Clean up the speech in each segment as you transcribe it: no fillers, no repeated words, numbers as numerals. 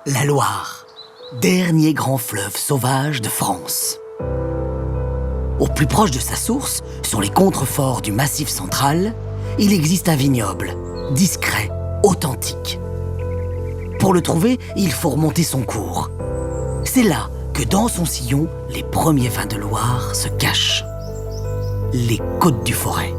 La Loire, dernier grand fleuve sauvage de France. Au plus proche de sa source, sur les contreforts du Massif central, il existe un vignoble, discret, authentique. Pour le trouver, il faut remonter son cours. C'est là que dans son sillon, les premiers vins de Loire se cachent. Les Côtes du Forêt.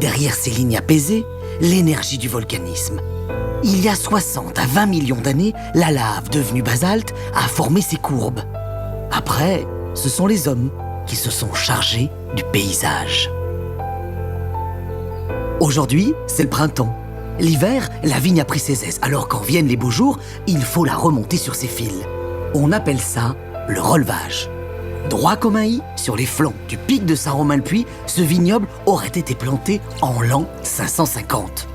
Derrière ces lignes apaisées, l'énergie du volcanisme. Il y a 60 à 20 millions d'années, la lave devenue basalte a formé ces courbes. Après, ce sont les hommes qui se sont chargés du paysage. Aujourd'hui, c'est le printemps. L'hiver, la vigne a pris ses aises, alors quand viennent les beaux jours, il faut la remonter sur ses fils. On appelle ça le relevage. Droit comme un i, sur les flancs du pic de Saint-Romain-le-Puy, ce vignoble aurait été planté en l'an 550.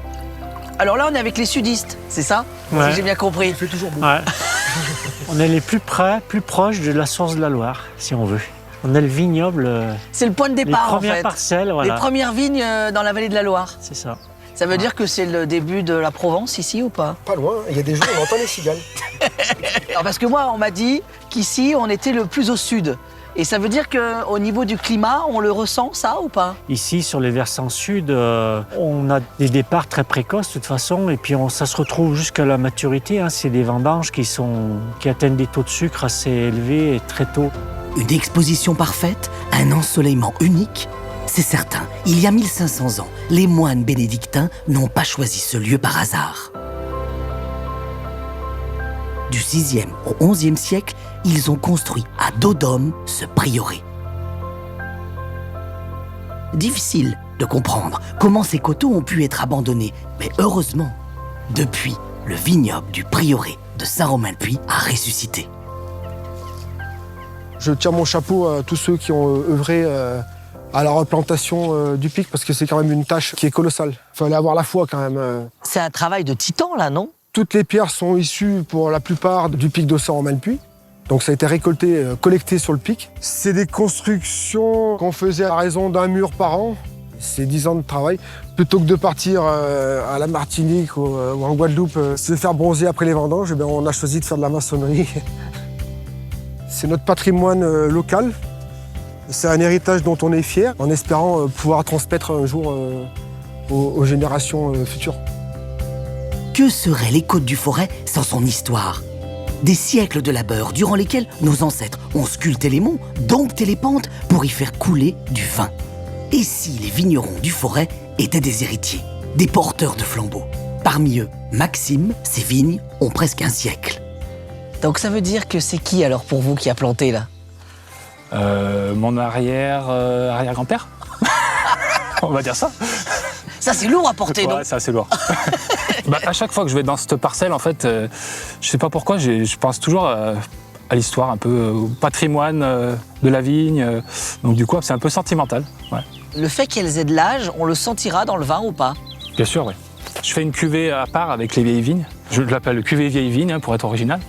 Alors là, on est avec les sudistes, c'est ça? Ouais. Si j'ai bien compris. Il fait toujours beau. Ouais. On est les plus près, plus proches de la source de la Loire, si on veut. On a le vignoble, C'est le point de les départ, en premières fait. parcelles, voilà. Les premières vignes dans la vallée de la Loire. C'est ça. Ça veut dire que c'est le début de la Provence, ici, ou pas? Pas loin, il y a des jours où on entend les cigales. Alors, parce que moi, on m'a dit qu'ici, on était le plus au sud. Et ça veut dire qu'au niveau du climat, on le ressent, ça, ou pas? Ici, sur les versants sud, on a des départs très précoces de toute façon, et puis ça se retrouve jusqu'à la maturité. Hein. C'est des vendanges qui atteignent des taux de sucre assez élevés et très tôt. Une exposition parfaite, un ensoleillement unique. C'est certain, il y a 1500 ans, les moines bénédictins n'ont pas choisi ce lieu par hasard. Du 6e au 11e siècle, ils ont construit à dos d'homme ce prieuré. Difficile de comprendre comment ces coteaux ont pu être abandonnés, mais heureusement, depuis, le vignoble du prieuré de Saint-Romain-le-Puy a ressuscité. Je tire mon chapeau à tous ceux qui ont œuvré à la replantation du pic, parce que c'est quand même une tâche qui est colossale. Il fallait avoir la foi quand même. C'est un travail de titan, là, non? Toutes les pierres sont issues pour la plupart du pic de Saint-Romain-le-Puy. Donc ça a été récolté, collecté sur le pic. C'est des constructions qu'on faisait à raison d'un mur par an. C'est 10 ans de travail. Plutôt que de partir à la Martinique ou en Guadeloupe se faire bronzer après les vendanges, on a choisi de faire de la maçonnerie. C'est notre patrimoine local. C'est un héritage dont on est fier, en espérant pouvoir transmettre un jour aux générations futures. Que seraient les Côtes du Forêt sans son histoire? Des siècles de labeur durant lesquels nos ancêtres ont sculpté les monts, dompté les pentes pour y faire couler du vin. Et si les vignerons du Forêt étaient des héritiers, des porteurs de flambeaux? Parmi eux, Maxime, ses vignes ont presque un siècle. Donc ça veut dire que c'est qui, alors, pour vous, qui a planté, là? Mon arrière-grand-père. On va dire ça. Ça, c'est lourd à porter, non? Ouais, c'est assez lourd. À chaque fois que je vais dans cette parcelle, en fait, je sais pas pourquoi, je pense toujours à l'histoire, un peu au patrimoine de la vigne. Donc du coup, c'est un peu sentimental. Ouais. Le fait qu'elles aient de l'âge, on le sentira dans le vin ou pas? Bien sûr, oui. Je fais une cuvée à part avec les vieilles vignes. Je l'appelle cuvée vieille vigne, hein, pour être original.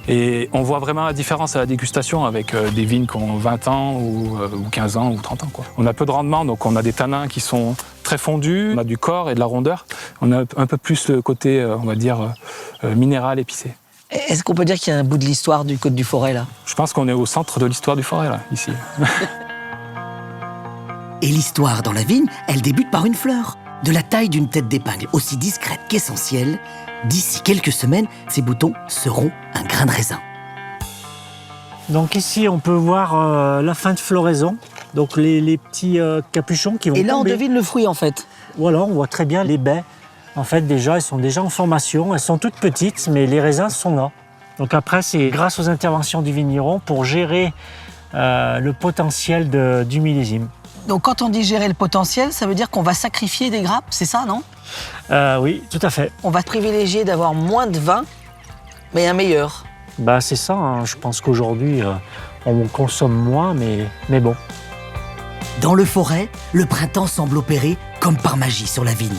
Et on voit vraiment la différence à la dégustation avec des vignes qui ont 20 ans ou 15 ans ou 30 ans, quoi. On a peu de rendement, donc on a des tanins qui sont très fondus, on a du corps et de la rondeur. On a un peu plus le côté, on va dire, minéral, épicé. Est-ce qu'on peut dire qu'il y a un bout de l'histoire du Côte du Forêt, là? Je pense qu'on est au centre de l'histoire du Forêt, là, ici. Et l'histoire dans la vigne, elle débute par une fleur. De la taille d'une tête d'épingle, aussi discrète qu'essentielle, d'ici quelques semaines, ces boutons seront un grain de raisin. Donc ici, on peut voir la fin de floraison. Donc les petits capuchons qui vont Et là, on tomber. devine le fruit, en fait. Voilà, on voit très bien les baies. En fait, déjà, elles sont déjà en formation. Elles sont toutes petites, mais les raisins sont là. Donc après, c'est grâce aux interventions du vigneron pour gérer le potentiel du millésime. Donc quand on dit gérer le potentiel, ça veut dire qu'on va sacrifier des grappes, c'est ça, non? Oui, tout à fait. On va privilégier d'avoir moins de vin, mais un meilleur. Bah, c'est ça, hein. Je pense qu'aujourd'hui, on consomme moins, mais bon. Dans le Forêt, le printemps semble opérer comme par magie sur la vigne.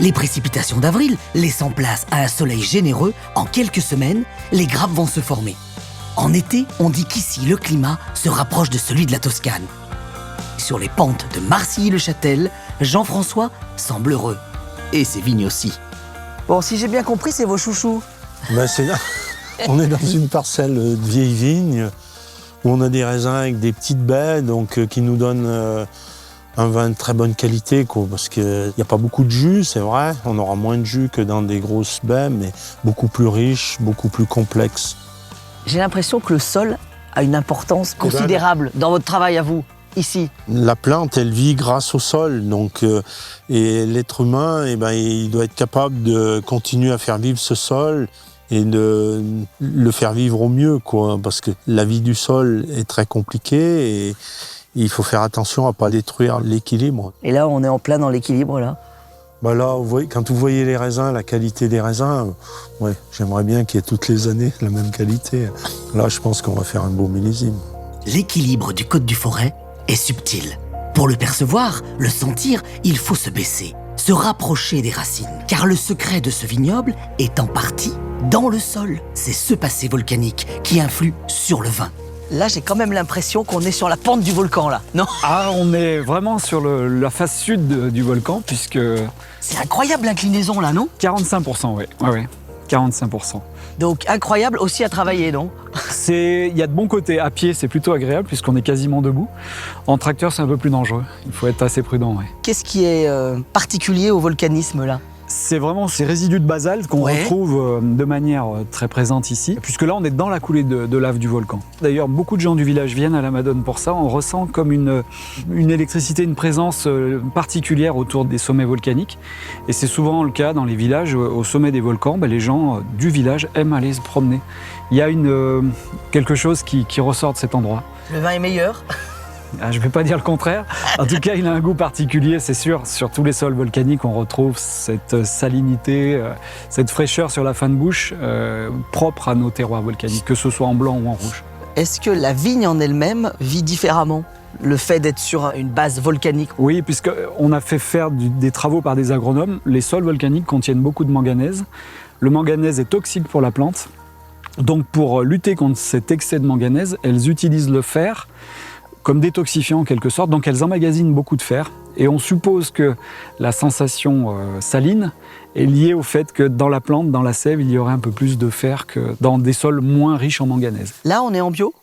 Les précipitations d'avril laissant place à un soleil généreux, en quelques semaines, les grappes vont se former. En été, on dit qu'ici, le climat se rapproche de celui de la Toscane. Sur les pentes de Marcilly-le-Châtel, Jean-François semble heureux. Et ses vignes aussi. Bon, si j'ai bien compris, c'est vos chouchous. On est dans une parcelle de vieilles vignes où on a des raisins avec des petites baies qui nous donnent un vin de très bonne qualité, parce qu'il n'y a pas beaucoup de jus, c'est vrai. On aura moins de jus que dans des grosses baies, mais beaucoup plus riche, beaucoup plus complexe. J'ai l'impression que le sol a une importance considérable dans votre travail à vous, ici. La plante, elle vit grâce au sol, et l'être humain, il doit être capable de continuer à faire vivre ce sol et de le faire vivre au mieux, parce que la vie du sol est très compliquée et il faut faire attention à ne pas détruire l'équilibre. Et là, on est en plein dans l'équilibre, là. Là, quand vous voyez les raisins, la qualité des raisins, j'aimerais bien qu'il y ait toutes les années la même qualité. Là, je pense qu'on va faire un beau millésime. L'équilibre du Côte du Forêt est subtil. Pour le percevoir, le sentir, il faut se baisser, se rapprocher des racines. Car le secret de ce vignoble est en partie dans le sol. C'est ce passé volcanique qui influe sur le vin. Là, j'ai quand même l'impression qu'on est sur la pente du volcan, là, non? Ah, on est vraiment sur la face sud du volcan, puisque... C'est incroyable l'inclinaison, là, non? 45%, oui. Ouais, 45%. Donc, incroyable aussi à travailler, non? Il y a de bons côtés. À pied, c'est plutôt agréable, puisqu'on est quasiment debout. En tracteur, c'est un peu plus dangereux. Il faut être assez prudent, ouais. Qu'est-ce qui est particulier au volcanisme, là? C'est vraiment ces résidus de basalte qu'on retrouve de manière très présente ici, puisque là on est dans la coulée de lave du volcan. D'ailleurs, beaucoup de gens du village viennent à la Madone pour ça. On ressent comme une électricité, une présence particulière autour des sommets volcaniques. Et c'est souvent le cas dans les villages, au sommet des volcans, les gens du village aiment aller se promener. Il y a quelque chose qui ressort de cet endroit. Le vin est meilleur? Je ne vais pas dire le contraire. En tout cas, il a un goût particulier, c'est sûr. Sur tous les sols volcaniques, on retrouve cette salinité, cette fraîcheur sur la fin de bouche propre à nos terroirs volcaniques, que ce soit en blanc ou en rouge. Est-ce que la vigne en elle-même vit différemment? Le fait d'être sur une base volcanique? Oui, puisqu'on a fait faire des travaux par des agronomes. Les sols volcaniques contiennent beaucoup de manganèse. Le manganèse est toxique pour la plante. Donc pour lutter contre cet excès de manganèse, elles utilisent le fer comme détoxifiant en quelque sorte, donc elles emmagasinent beaucoup de fer. Et on suppose que la sensation saline est liée au fait que dans la plante, dans la sève, il y aurait un peu plus de fer que dans des sols moins riches en manganèse. Là, on est en bio?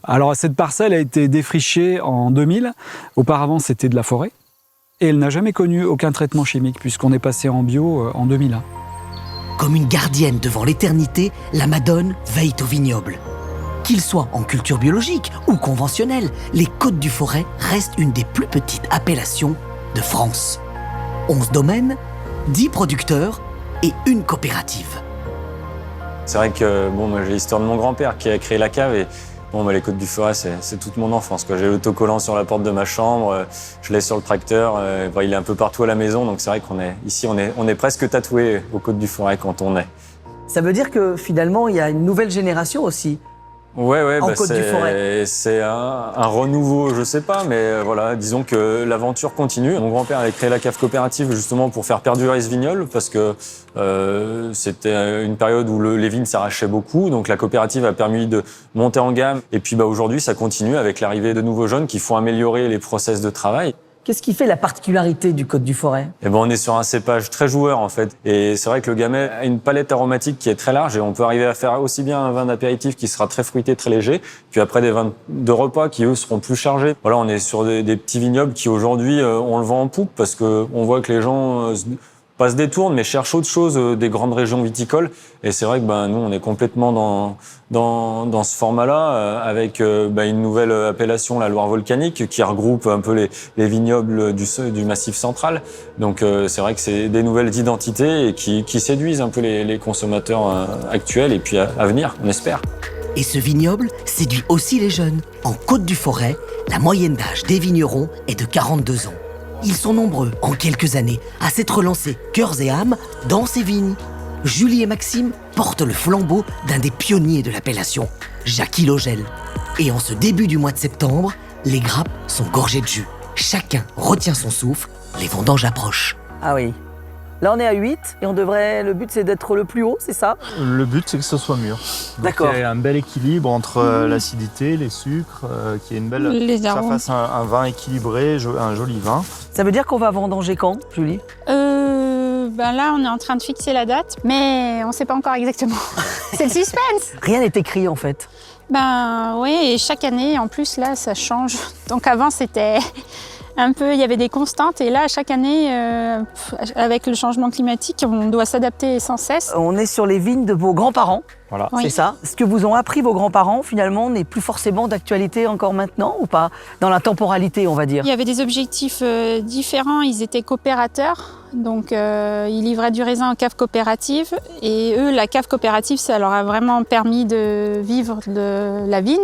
Alors cette parcelle a été défrichée en 2000. Auparavant, c'était de la forêt. Et elle n'a jamais connu aucun traitement chimique, puisqu'on est passé en bio en 2001. Comme une gardienne devant l'éternité, la Madone veille au vignoble. Qu'ils soient en culture biologique ou conventionnelle, les Côtes du Forêt restent une des plus petites appellations de France. 11 domaines, 10 producteurs et une coopérative. C'est vrai que moi, j'ai l'histoire de mon grand-père qui a créé la cave et les Côtes du Forêt, c'est toute mon enfance. J'ai l'autocollant sur la porte de ma chambre, je l'ai sur le tracteur, il est un peu partout à la maison, donc c'est vrai qu'on est ici, on est presque tatoué aux Côtes du Forêt quand on est. Ça veut dire que finalement, il y a une nouvelle génération aussi. C'est un renouveau, je sais pas, mais disons que l'aventure continue. Mon grand-père avait créé la cave coopérative justement pour faire perdurer ce vignoble parce que c'était une période où les vignes s'arrachaient beaucoup, donc la coopérative a permis de monter en gamme. Et puis aujourd'hui, ça continue avec l'arrivée de nouveaux jeunes qui font améliorer les process de travail. Qu'est-ce qui fait la particularité du Côte du Forêt? On est sur un cépage très joueur en fait. Et c'est vrai que le Gamay a une palette aromatique qui est très large et on peut arriver à faire aussi bien un vin d'apéritif qui sera très fruité, très léger, puis après des vins de repas qui eux seront plus chargés. On est sur des petits vignobles qui aujourd'hui on le vend en poupe parce que on voit que les gens pas se détournent mais cherchent autre chose des grandes régions viticoles. Et c'est vrai que nous on est complètement dans ce format-là avec une nouvelle appellation, la Loire volcanique, qui regroupe un peu les vignobles du Massif central. Donc c'est vrai que c'est des nouvelles identités et qui séduisent un peu les consommateurs actuels et puis à venir, on espère. Et ce vignoble séduit aussi les jeunes. En Côte du Forêt, la moyenne d'âge des vignerons est de 42 ans. Ils sont nombreux, en quelques années, à s'être lancés cœurs et âmes dans ces vignes. Julie et Maxime portent le flambeau d'un des pionniers de l'appellation, Jackie Logel. Et en ce début du mois de septembre, les grappes sont gorgées de jus. Chacun retient son souffle, les vendanges approchent. Ah oui. Là, on est à 8 et le but, c'est d'être le plus haut, c'est ça? Le but, c'est que ce soit mûr. D'accord. Il y a un bel équilibre entre l'acidité, les sucres, qu'il y ait une belle... Les ça arômes. fasse un vin équilibré, un joli vin. Ça veut dire qu'on va vendanger quand, Julie? Ben là, on est en train de fixer la date, mais on ne sait pas encore exactement. C'est le suspense. Rien n'est écrit en fait. Ben oui, et chaque année, en plus, là, ça change. Donc avant, c'était un peu, il y avait des constantes, et là, chaque année, avec le changement climatique, on doit s'adapter sans cesse. On est sur les vignes de vos grands-parents. Voilà. Oui. C'est ça. Ce que vous ont appris vos grands-parents, finalement, n'est plus forcément d'actualité encore maintenant ou pas? Dans la temporalité, on va dire. Il y avait des objectifs différents, ils étaient coopérateurs, donc ils livraient du raisin en cave coopérative, et eux, la cave coopérative, ça leur a vraiment permis de vivre de la vigne.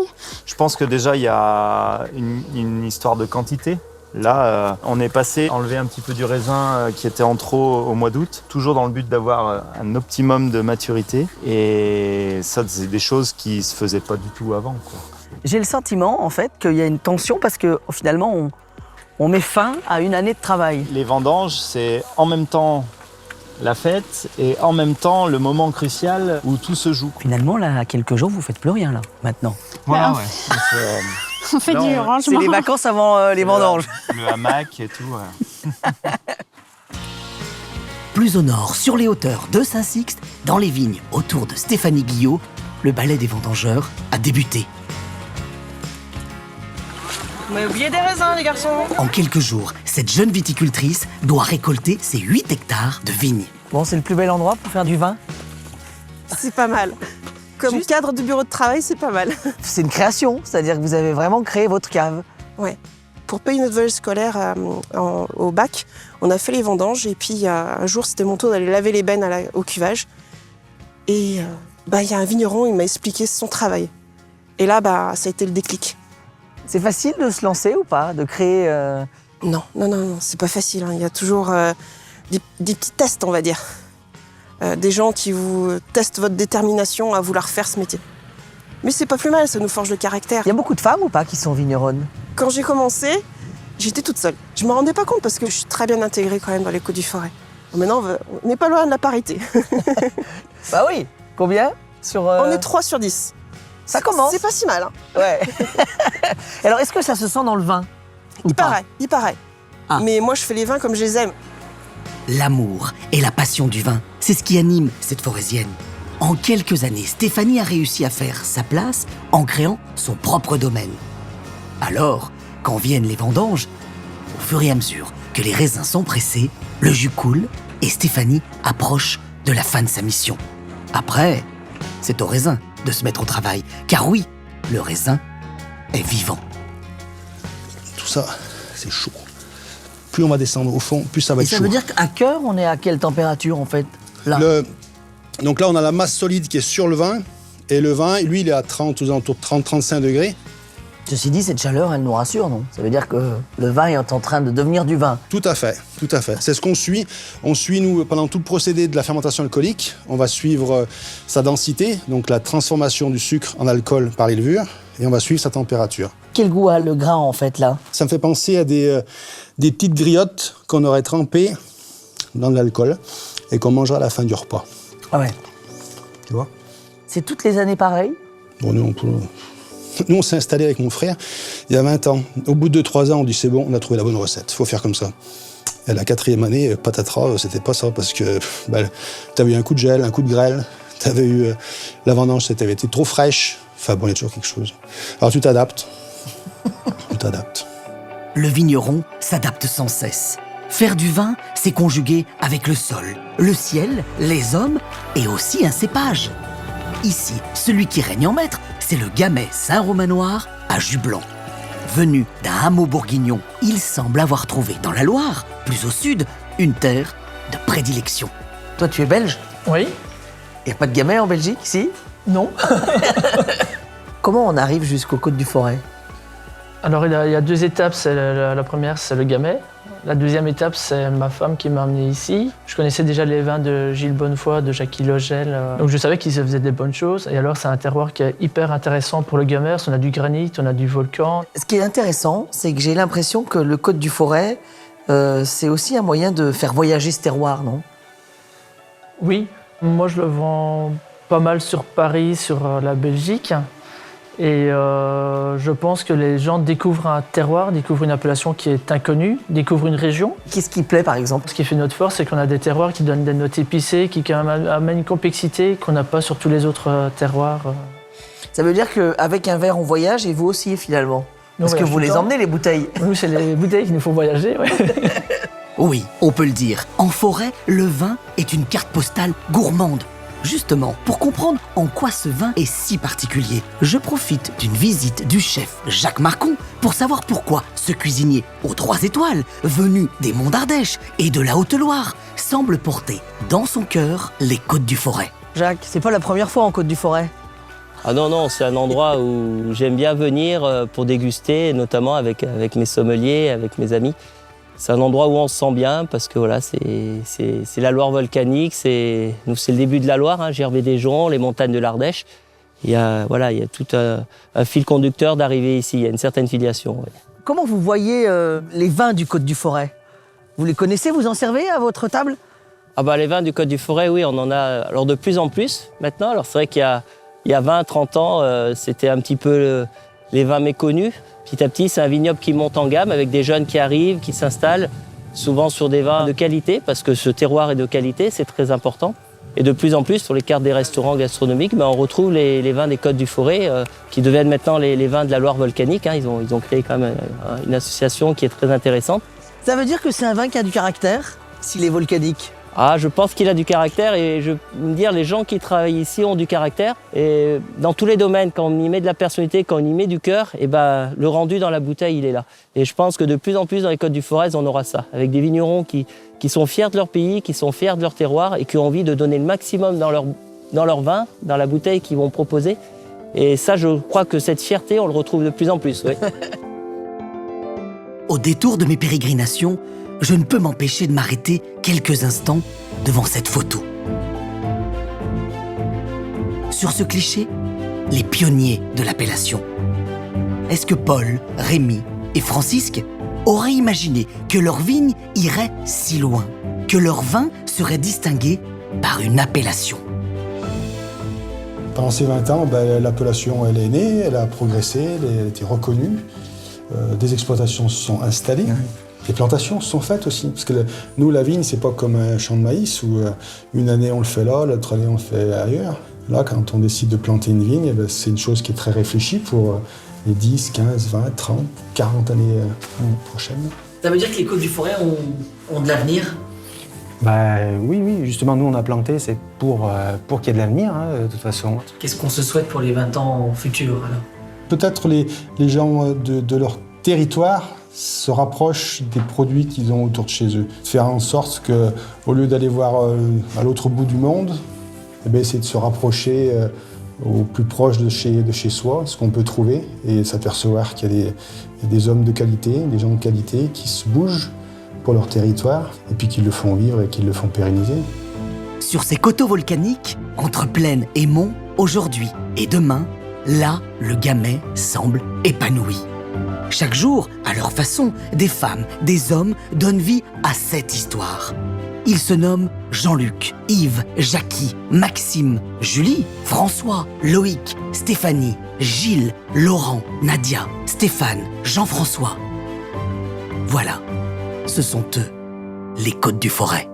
Je pense que déjà, il y a une histoire de quantité. Là, on est passé enlever un petit peu du raisin qui était en trop au mois d'août, toujours dans le but d'avoir un optimum de maturité. Et ça, c'est des choses qui se faisaient pas du tout avant, quoi. J'ai le sentiment, en fait, qu'il y a une tension parce que finalement, on met fin à une année de travail. Les vendanges, c'est en même temps la fête et en même temps le moment crucial où tout se joue. Finalement, là, à quelques jours, vous faites plus rien, là, maintenant. Voilà, ouais. Donc, On fait Là, du on- C'est rangement. les vacances avant les vendanges. le hamac et tout. Ouais. Plus au nord, sur les hauteurs de Saint-Sixte, dans les vignes autour de Stéphanie Guillot, le ballet des vendangeurs a débuté. Vous m'avez oublié des raisins, les garçons. En quelques jours, cette jeune viticultrice doit récolter ses 8 hectares de vignes. Bon, c'est le plus bel endroit pour faire du vin. C'est pas mal. Comme Juste- cadre du bureau de travail, c'est pas mal. C'est une création, c'est-à-dire que vous avez vraiment créé votre cave. Pour payer notre vol scolaire au bac, on a fait les vendanges et puis un jour, c'était mon tour d'aller laver les bennes au cuvage. Et il y a un vigneron, il m'a expliqué son travail. Et là, ça a été le déclic. C'est facile de se lancer ou pas, de créer Non, c'est pas facile, hein. Il y a toujours des petits tests, on va dire. Des gens qui vous testent votre détermination à vouloir faire ce métier. Mais c'est pas plus mal, ça nous forge le caractère. Il y a beaucoup de femmes ou pas qui sont vigneronnes? Quand j'ai commencé, j'étais toute seule. Je me rendais pas compte parce que je suis très bien intégrée quand même dans les Côtes du Forêt. Maintenant, on n'est pas loin de la parité. Bah oui. Combien sur On est 3 sur 10. Ça commence. C'est pas si mal, hein. Ouais. Alors, est-ce que ça se sent dans le vin ou pas? Il paraît. Ah. Mais moi, je fais les vins comme je les aime. L'amour et la passion du vin, c'est ce qui anime cette forésienne. En quelques années, Stéphanie a réussi à faire sa place en créant son propre domaine. Alors, quand viennent les vendanges, au fur et à mesure que les raisins sont pressés, le jus coule et Stéphanie approche de la fin de sa mission. Après, c'est au raisin de se mettre au travail, car oui, le raisin est vivant. Tout ça, c'est chaud. Plus on va descendre au fond, plus ça va Et être ça chaud. veut dire qu'à cœur, on est à quelle température en fait là? Donc là, on a la masse solide qui est sur le vin. Et le vin, lui, il est à 30, aux alentours de 30-35 degrés. Ceci dit, cette chaleur, elle nous rassure, non? Ça veut dire que le vin est en train de devenir du vin. Tout à fait, tout à fait. C'est ce qu'on suit. On suit, nous, pendant tout le procédé de la fermentation alcoolique, on va suivre sa densité, donc la transformation du sucre en alcool par les levures, et on va suivre sa température. Quel goût a le grain en fait là? Ça me fait penser à des petites griottes qu'on aurait trempées dans de l'alcool et qu'on mangera à la fin du repas. Ah ouais. Tu vois? C'est toutes les années pareil? Bon, nous, on s'est installé avec mon frère il y a 20 ans. Au bout de 2-3 ans, on dit c'est bon, on a trouvé la bonne recette, il faut faire comme ça. Et la 4e année, patatras, c'était pas ça, parce que t'avais eu un coup de gel, un coup de grêle, t'avais eu la vendange, t'avais été trop fraîche. Enfin bon, il y a toujours quelque chose. Alors tu t'adaptes. Tu t'adaptes. Le vigneron s'adapte sans cesse. Faire du vin, c'est conjuguer avec le sol, le ciel, les hommes et aussi un cépage. Ici, celui qui règne en maître, c'est le Gamay Saint-Romain-Noir à jus blanc. Venu d'un hameau bourguignon, il semble avoir trouvé dans la Loire, plus au sud, une terre de prédilection. Toi, tu es belge? Oui. Il n'y a pas de Gamay en Belgique, ici? Non. Comment on arrive jusqu'aux Côtes du Forêt? Alors, il y a 2 étapes. La première, c'est le Gamay. La deuxième étape, c'est ma femme qui m'a amené ici. Je connaissais déjà les vins de Gilles Bonnefoy, de Jackie Logel. Donc, je savais qu'ils faisaient des bonnes choses. Et alors, c'est un terroir qui est hyper intéressant pour le Gamay. On a du granit, on a du volcan. Ce qui est intéressant, c'est que j'ai l'impression que le Côte du Forêt, c'est aussi un moyen de faire voyager ce terroir, non? Oui. Moi, je le vends pas mal sur Paris, sur la Belgique. Et je pense que les gens découvrent un terroir, découvrent une appellation qui est inconnue, découvrent une région. Qu'est-ce qui plaît, par exemple? Ce qui fait notre force, c'est qu'on a des terroirs qui donnent des notes épicées, qui quand même amènent une complexité qu'on n'a pas sur tous les autres terroirs. Ça veut dire qu'avec un verre, on voyage et vous aussi, finalement. Parce que vous les emmenez, les bouteilles. Nous, c'est les bouteilles qui nous font voyager, ouais. Oui, on peut le dire. En forêt, le vin est une carte postale gourmande. Justement, pour comprendre en quoi ce vin est si particulier, je profite d'une visite du chef Jacques Marcon pour savoir pourquoi ce cuisinier aux 3 étoiles, venu des Monts d'Ardèche et de la Haute-Loire, semble porter dans son cœur les Côtes du Forêt. Jacques, c'est pas la première fois en Côte du Forêt? Ah non, c'est un endroit où j'aime bien venir pour déguster, notamment avec mes sommeliers, avec mes amis. C'est un endroit où on se sent bien parce que voilà, c'est la Loire volcanique, c'est le début de la Loire, hein, Gervais-des-Joncs, les montagnes de l'Ardèche. Il y a tout un fil conducteur d'arriver ici, il y a une certaine filiation. Ouais. Comment vous voyez les vins du Côte du Forêt? Vous les connaissez, vous en servez à votre table? Ah bah les vins du Côte du Forêt, oui, on en a alors de plus en plus maintenant. Alors c'est vrai qu'il y a 20, 30 ans, c'était un petit peu les vins méconnus. Petit à petit, c'est un vignoble qui monte en gamme avec des jeunes qui arrivent, qui s'installent, souvent sur des vins de qualité, parce que ce terroir est de qualité, c'est très important. Et de plus en plus, sur les cartes des restaurants gastronomiques, on retrouve les vins des Côtes du Forêt, qui deviennent maintenant les vins de la Loire volcanique. Hein. Ils ont créé quand même une association qui est très intéressante. Ça veut dire que c'est un vin qui a du caractère, s'il est volcanique? Ah, je pense qu'il a du caractère et je veux dire, les gens qui travaillent ici ont du caractère. Et dans tous les domaines, quand on y met de la personnalité, quand on y met du cœur, et le rendu dans la bouteille, il est là. Et je pense que de plus en plus dans les Côtes du Forez, on aura ça. Avec des vignerons qui sont fiers de leur pays, qui sont fiers de leur terroir et qui ont envie de donner le maximum dans leur vin, dans la bouteille qu'ils vont proposer. Et ça, je crois que cette fierté, on le retrouve de plus en plus, oui. Au détour de mes pérégrinations, je ne peux m'empêcher de m'arrêter quelques instants devant cette photo. Sur ce cliché, les pionniers de l'appellation. Est-ce que Paul, Rémy et Francisque auraient imaginé que leur vigne irait si loin, que leur vin serait distingué par une appellation? Pendant ces 20 ans, l'appellation elle est née, elle a progressé, elle a été reconnue. Des exploitations se sont installées. Les plantations se sont faites aussi, parce que nous, la vigne, c'est pas comme un champ de maïs où une année on le fait là, l'autre année on le fait ailleurs. Là, quand on décide de planter une vigne, c'est une chose qui est très réfléchie pour les 10, 15, 20, 30, 40 années prochaines. Ça veut dire que les Côtes du Forêt ont de l'avenir? Oui, justement, nous on a planté, c'est pour qu'il y ait de l'avenir, hein, de toute façon. Qu'est-ce qu'on se souhaite pour les 20 ans futurs alors? Peut-être les gens de leur territoire se rapprochent des produits qu'ils ont autour de chez eux. Faire en sorte qu'au lieu d'aller voir à l'autre bout du monde, essayer de se rapprocher au plus proche de chez soi, ce qu'on peut trouver, et s'apercevoir qu'il y a des hommes de qualité, des gens de qualité qui se bougent pour leur territoire, et puis qui le font vivre et qui le font pérenniser. Sur ces coteaux volcaniques, entre plaine et monts, aujourd'hui et demain, là, le Gamay semble épanoui. Chaque jour, à leur façon, des femmes, des hommes donnent vie à cette histoire. Ils se nomment Jean-Luc, Yves, Jackie, Maxime, Julie, François, Loïc, Stéphanie, Gilles, Laurent, Nadia, Stéphane, Jean-François. Voilà, ce sont eux, les Côtes du Forêt.